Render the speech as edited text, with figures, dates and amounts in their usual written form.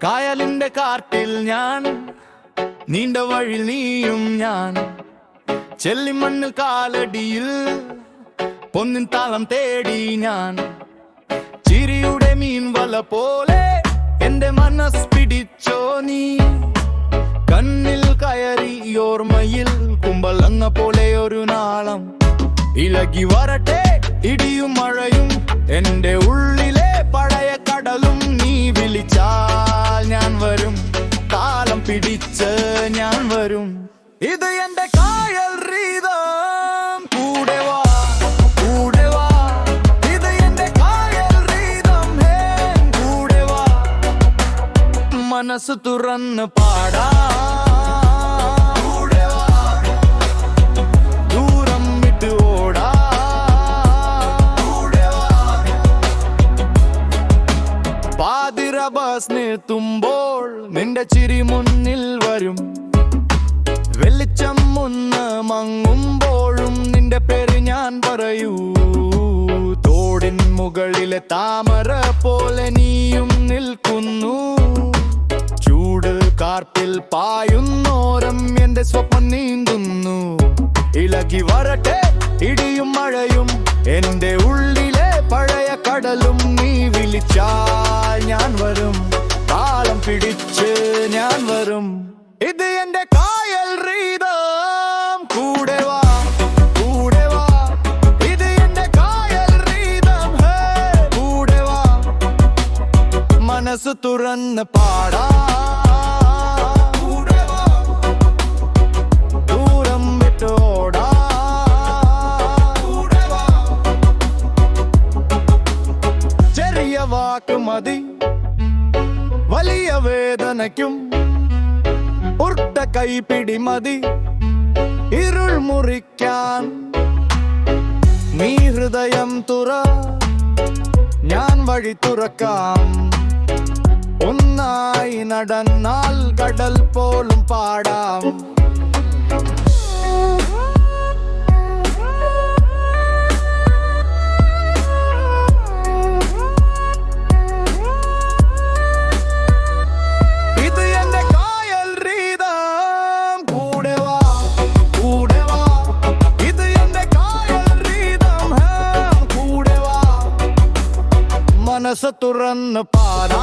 കായലിന്റെ കാട്ടിൽ ഞാൻ, നീണ്ട വഴി നീയും ഞാൻ, ചെല്ലിമണ്ണിൽ കാലടിയിൽ പൊന്നിൻ താളം തേടി ഞാൻ. ചിരിയുടെ മീൻ വല പോലെ എന്റെ മനസ്സ് പിടിച്ചോ നീ, കണ്ണിൽ കയറി ഓർമ്മയിൽ കുമ്പളങ്ങ പോലെ ഒരു നാളം. ഇളകി വരട്ടെ ഇടിയും മഴയും എന്റെ ഉള്ളിലെ പഴയ കടലും, നീ വിളിച്ചാൽ ഞാൻ വരും, താളം പിടിച്ച് ഞാൻ വരും. ഇത് എന്റെ കായൽ റീതം, കൂടെ വാ കൂടെ വാ. ഇത് എന്റെ കായൽ റീതം, ഹേ കൂടെ വാ. മനസ്സ് തുറന്ന് പാടാ, ബസ് നിർത്തുമ്പോൾ നിന്റെ ചിരി മുന്നിൽ വരും. വെളിച്ചം ഒന്ന് മങ്ങുമ്പോഴും നിന്റെ പേര് ഞാൻ പറയൂ. തോടിൻ മുകളിലെ താമര പോലെ നീയും നിൽക്കുന്നു. ചൂട് കാർപ്പിൽ പായുന്നോരം എന്റെ സ്വപ്നം നീന്തുന്നു. ഇളകി വരട്ടെ ഇടിയും മഴയും എന്റെ ഉള്ളിലെ പഴയ കടലും, നീ വിളിച്ചാൽ ഞാൻ വരും, താളം പിടിച്ച് ഞാൻ വരും. ഇത് എന്റെ കായൽ റീതം, കൂടെ വാ കൂടെ വാ. ഇത് എന്റെ കായൽ റീതം, ഹേ കൂടെ വാ. മനസ്സ് തുറന്ന് പാടാ, ദൂരം വിട്ടോടാ. ചെറിയ വാക്ക് മതി വലിയ വേദനയ്ക്കും, ഉർട്ട കൈപിടി മതി ഇരുൾ മുറിക്കാൻ. നീ ഹൃദയം തുറ, ഞാൻ വഴി തുറക്കാം. ഒന്നായി നടന്നാൽ കടൽ പോലും പാടാം. മനസ്സ് തുറന്ന് പാടാ.